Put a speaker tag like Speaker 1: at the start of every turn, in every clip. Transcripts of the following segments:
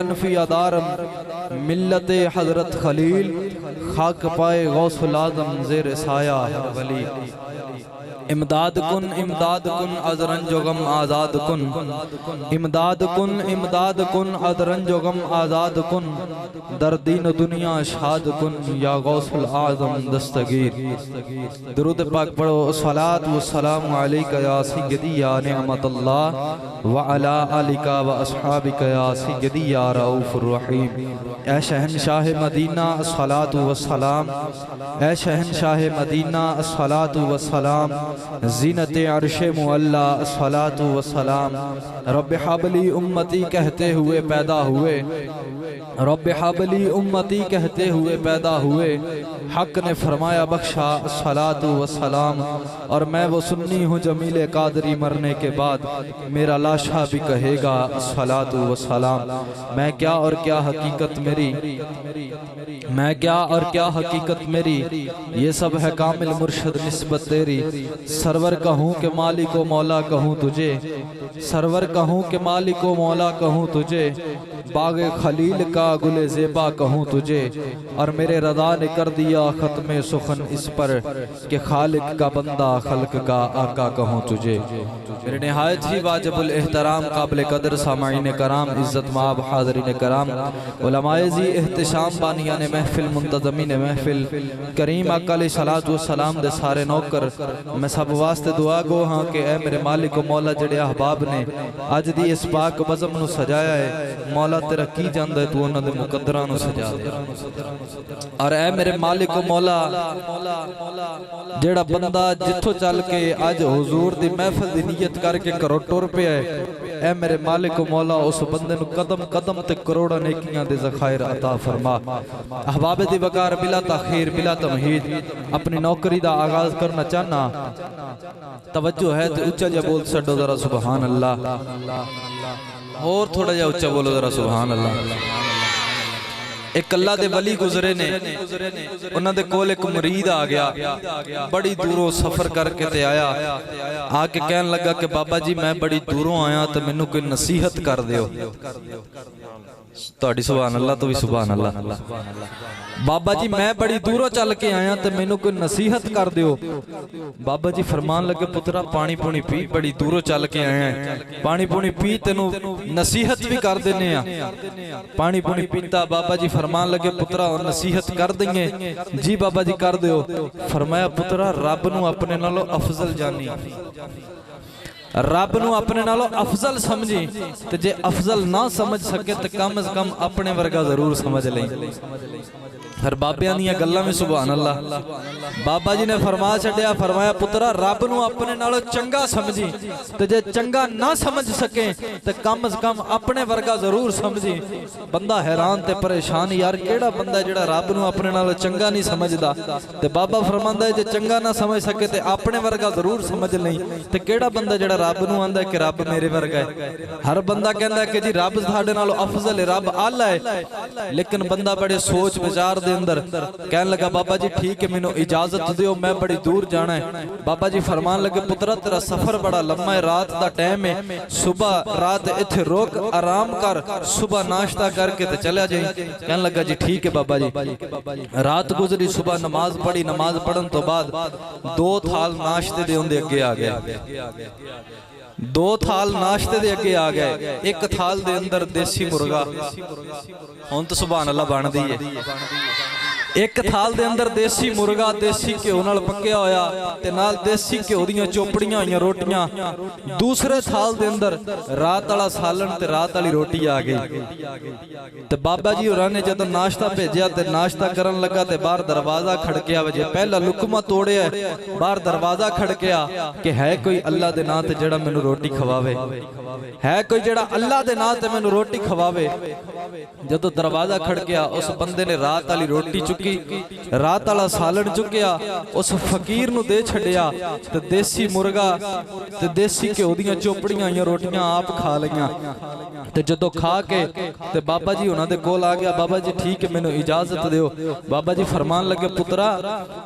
Speaker 1: नफ़ियादारम मिल्लत हज़रत खलील खाक पाए गौसुल आज़म ज़ेर साया हर वली। इमदाद कुन अजरंजोगम आज़ाद कुन, इमदाद कुन अजरंजोगम आज़ाद कुन, दर्दीन दुनिया शाद कुन या गौसुल आज़म दस्तगीर। दुरूद पाक पढ़ो। सलात व सलाम अलैका या सय्यदी या निअमतल्लाह व अला आलिका व अस्हाबिका या सय्यदी या रऊफुर रहीम। ऐ शहनशाह मदीना सलातु व सलाम, ऐ शहनशाह मदीना सलातु व सलाम, ज़ीनत अर्शे मुअल्ला सलातु व सलाम। रब्बि हबली उम्मती कहते हुए पैदा हुए, रब्बि हबली उम्मती कहते हुए पैदा हुए, हक ने फरमाया बख्शा सलातु व सलाम। और मैं वो सुन्नी हूँ जमीले कादरी मरने के बाद मेरा लाशा भी कहेगा सलातु व सलाम। मैं क्या और क्या हकीकत मेरी, मैं क्या और क्या हकीकत मेरी, ये सब है कामिल मुर्शद निस्बत तेरी। सरवर कहूँ के मालिक व मौला कहूँ तुझे, सरवर कहूँ के मालिक व मौला कहूँ तुझे, बागे खलील का गुले ज़ेबा कहूँ तुझे। और मेरे रज़ा ने कर दिया ख़त्मे सुखन इस पर कि खालिक का बंदा खल्क का आका कहूँ तुझे। मेरे निहायत ही वाजिबुल एहतराम काबिल कदर सामाईन कराम, इज़्ज़त माब हाज़रीन कराम, उलमाए ज़ी एहतिशाम बानियान महफिल, मुंतज़मीन महफिल, करीम अकाली सलात व सलाम दे सारे नौकर, मैं सब वास्ते दुआ गो हाँ कि ऐ मेरे मालिक मौला जड़े अहबाब ने अज दी इस पाक बज़म नू सजाया है, मौला तेरा की जांदा है तू उन्हां दे मुकद्दरां नू सजा दे। और ऐ मेरे मालिक मौला जेड़ा बंदा जिथों चल के अज हुजूर दी महफिल दी नियत करके घरों टुर पिया है, ऐ मेरे मालिक मौला उस बंदे नू कदम कदम ते करोड़ा नेकियां दे ज़खायर अता फरमा। अहबाब दी वकार बिला ताखीर बिला तमहीद अपनी नौकरी दा आगाज करना चाहना, तवज्जो है तो उच्चा जा बोल छड्डो जरा सुभान अल्लाह, और थोड़ा जा उच्चा बोलो जरा सुभान अल्लाह। एक अल्लाह दे वली गुजरे ने, उन्हां दे कोल एक मुरीद आ गया, बड़ी दूरों सफर करके ते आया, आके कहन लगा कि बाबा जी मैं बड़ी दूरों आया तो मैनू कोई नसीहत कर दियो। तुहाडी सुभान अल्लाह तो भी सुभान अल्लाह। बाबा जी मैं बड़ी दूरों चल के आया तो मैनू कोई नसीहत कर दियो। बाबा जी फरमान लगे पुत्रा पानी पुनी पी, बड़ी दूरों चल के आया है, पानी पुनी पी तेनू नसीहत भी कर देने आ। पानी पुनी पीता, बाबा जी फरमान लगे पुत्रा और नसीहत कर देंगे। जी बाबा जी कर दियो। फरमाया पुत्रा रब नू अपने नालों अफजल जानी, रब नू अपने नालों अफजल समझी, ते जे अफजल ना समझ सके तो कम से कम अपने वर्गा जरूर समझ ले। फिर बाबियां दियां गल्लां में सुभान अल्लाह। बाबा जी ने फरमा छड्या, फरमाया पुत्रा रब नू अपने नालों चंगा समझी, ते जे चंगा ना समझ सके तो कम से कम अपने वर्गा जरूर समझी। बंदा हैरान ते परेशान, यार केड़ा बंदा जेड़ा रब नू अपने नालों चंगा नहीं समझदा। ते बाबा फरमांदा है जे चंगा ना समझ सके ते अपने वर्गा जरूर समझ लई। ते केड़ा बंदा जेड़ा रब नू आंदा है कि रब मेरे वर्गा है। हर बंदा कहंदा है कि जी रब साडे नालों अफजल है, रब आला है, लेकिन बंदा बड़े सोच विचार दे अंदर कहन लगा बाबा जी ठीक है मैनू इजाजत दियो, मैं बड़ी दूर जाना है। बाबा जी फरमान लगे पुत्रा तेरा सफर बड़ा लम्मा है, रात दा टाइम है, सुबह रात इत्थे रोक आराम कर, सुबह नाश्ता करके ते चला जाई। कहन लगा जी ठीक है बाबा जी। रात गुजरी, सुबह नमाज पढ़ी, नमाज पढ़न तो बाद दो थाल नाश्ते दे उंदे अगे आ गए, दो थाल नाश्ते दे अगे आ गए। एक थाल दे अंदर देसी मुर्गा, हुण तो सुभान अल्लाह बनदी है। एक थाल दे अंदर देसी मुर्गा देसी घ्यो नाल पक्या होया ते नाल देसी घ्यो दीयां चोपड़ियां होईयां रोटियां। दूसरे थाल दे अंदर रात वाला सालन ते रात वाली रोटी आ गई। ते बाबा जी होरां ने जदों नाश्ता भेजिया ते नाश्ता करन लगा ते बाहर दरवाजा खड़किया, वजे पहला लुकमा तोड़िया बाहर दरवाजा खड़किया कि है कोई अल्लाह दे नां ते जेड़ा मैनू रोटी खवावे, है कोई जेड़ा अल्लाह दे नां ते मैनू रोटी खवावे। जदों दरवाजा खड़किया उस बंदे ने रात वाली रोटी चुकी चुकी, रात वाला सालन चुकिया, उस फकीर नूं दे छड्डिया ते देसी मुर्गा ते देसी घ्यो दीयां चोपड़ियां या रोटियां आप खा लईयां। ते जदों खा के ते बाबा जी उन्हां दे कोल आ गया, बाबा जी ठीक है मैनूं इजाजत दिओ। बाबा जी फरमान लगे, पुत्रा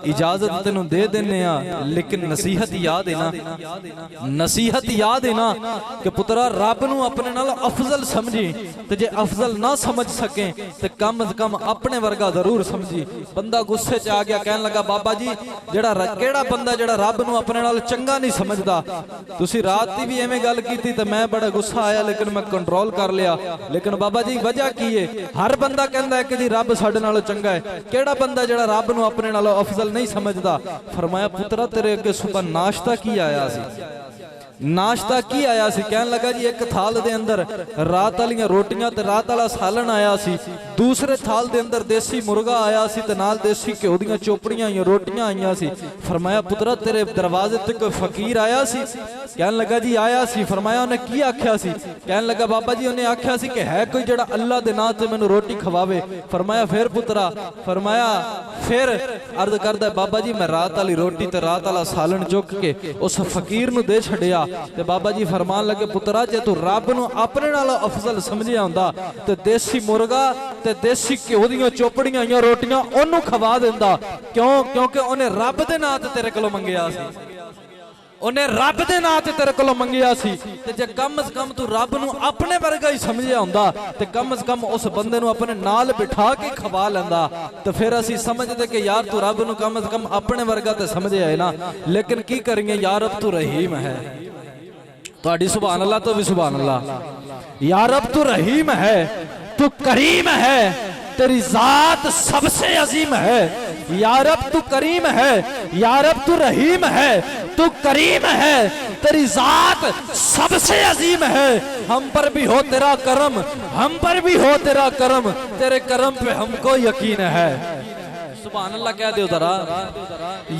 Speaker 1: इजाजत तेनूं दे देने आ, लेकिन नसीहत याद है ना, नसीहत याद है ना कि पुत्रा रब नूं अपने नाल अफजल समझी, ते जे अफजल ना समझ सके ते कम से कम अपने वर्गा जरूर समझी। बंदा गुस्से च आ गया, कहन लगा बाबा जी जेड़ा केड़ा बंदा जेड़ा रब नूं अपने नाल चंगा नहीं समझदा, तुसी रात दी भी एवें गल कीती ते मैं बड़ा गुस्सा आया, लेकिन मैं कंट्रोल कर लिया। लेकिन बाबा जी वजह की है? हर बंदा कहंदा है कि जी रब साडे नालों चंगा है, केड़ा बंदा जेड़ा रब नूं अपने नालों अफजल नहीं समझदा? फरमाया पुत्रा तेरे अगे सुबह नाश्ता की आया सी, नाश्ता की आया सी? कहन लगा जी एक थाल दे अंदर रात वाली रोटियां ते रात वाला सालन आया सी, दूसरे थाल दे अंदर देसी मुर्गा आया सी ते नाल देसी घ्यो दीयां चोपड़ियां या रोटियां आईयां सी। फरमाया पुत्रा तेरे दरवाजे ते कोई फकीर आया सी? कहन लगा जी आया सी। फरमाया उन्हें की आख्या सी? कहन लगा बाबा जी उन्हें आख्या सी कि है कोई जेड़ा अल्लाह दे नाम ते मैनूं रोटी खवावे। फरमाया फिर पुत्रा? फरमाया फिर अर्ज करदा बाबा जी मैं रात वाली रोटी ते रात वाला सालन चुक के उस फकीर नूं दे छड्डिया। ते बाबा जी फरमान लगे पुत्रा जे तू रब नूं अपने नालों अफजल समझिया हुंदा ते देसी मुर्गा ते देसी घ्यो दीयां चोपड़ियां या रोटियां ओनू खवा दिंदा। क्यों? क्योंकि उन्हें रब दे नाम ते तेरे कोलों मंगिया सी, उन्हें रब दे नाम ते तेरे कोलों मंगिया सी। ते जे कम से कम तू रब नूं अपने वर्गा ही समझिया हुंदा ते कम से कम उस बंदे नूं अपने नाल बिठा के खवा लैंदा। ते फिर असीं समझदे कि यार तू रब नूं कम से कम अपने वर्गा ते समझिया है ना, लेकिन की करिए यार अब तू रहीम है। तुहाडी सुभान अल्लाह तो भी सुभान अल्लाह। यार अब तू रहीम है, तू करीम है, तेरी जात सबसे अजीम है। यार अब तू करीम है, यार अब तू रहीम है, तू करीम है, तेरी जात सबसे अजीम है। हम पर भी हो तेरा करम, हम पर भी हो तेरा करम, तेरे करम पे हमको यकीन है। सुभान अल्लाह कह दो जरा।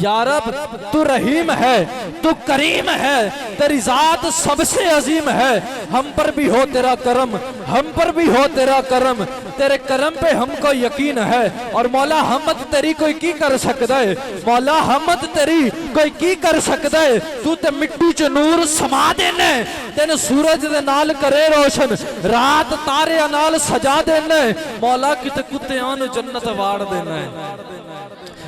Speaker 1: या रब तू रहीम है, तू करीम है, तेरी जात सबसे अजीम है। हम पर भी हो तेरा करम, हम पर भी हो तेरा करम, तेरे करम पे हमको यकीन है। और मौला हमद तेरी कोई की कर सकता है? मौला हमद तेरी कोई की कर सकता है? तू ते मिट्टी च नूर समा देने, तेन सूरज दे नाल करे रोशन, रात तारे नाल सजा देने। मौला किते कुत्तियां नूं जन्नत वाड़ देना है,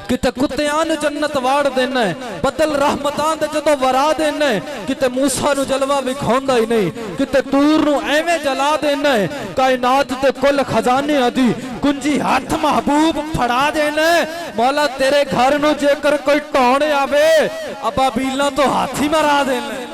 Speaker 1: किते कुत्तियां नूं जन्नत वाड़ देना है, बदल रहमतां दे जदों वरा देना है। किते मूसा नूं जलवा विखाउंदा ही नहीं, किते तूर नूं एवें जला देना है। कायनात दे कुल खजाने दी कुंजी हाथ महबूब फड़ा देना है। मौला तेरे घर नूं जेकर कोई ढाउण आवे, अबाबीलां तो हाथी मरा देना है।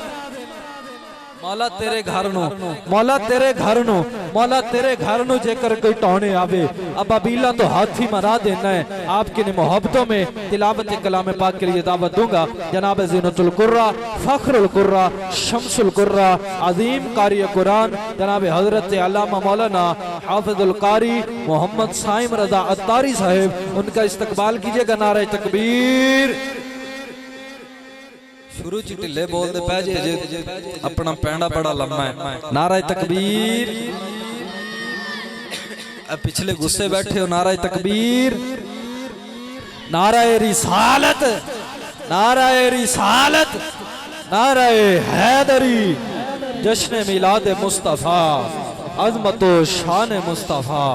Speaker 1: मौला तेरे घर नूं, मौला तेरे घर नूं, मौला तेरे घर नूं जेकर कोई ढाउणे आवे, अबाबीला तो हाथी मरा देना है। आपकी मोहब्बतों में तिलावत कलाम पाक के लिए दावत दूंगा। जनाब ज़ीनतुल कुर्रा, फख्रुल कुर्रा, शम्सुल कुर्रा, अजीम कारी कुरान जनाब हजरत अल्लामा मौलाना हाफिजुल कारी मोहम्मद साइम रजा अत्तारी साहिब, उनका इस्तकबाल कीजिएगा। नारे तकबीर। शुरू च ढिले बोलते पै जे अपना पैंडा बड़ा लम्मा है। नारा तकबीर। पिछले गुस्से बैठे हो, नारा तकबीर। नारा रिसालत, नारा रिसालत, नारा हैदरी। जश्न मिलाद मुस्तफा, अज़मत शान मुस्तफा।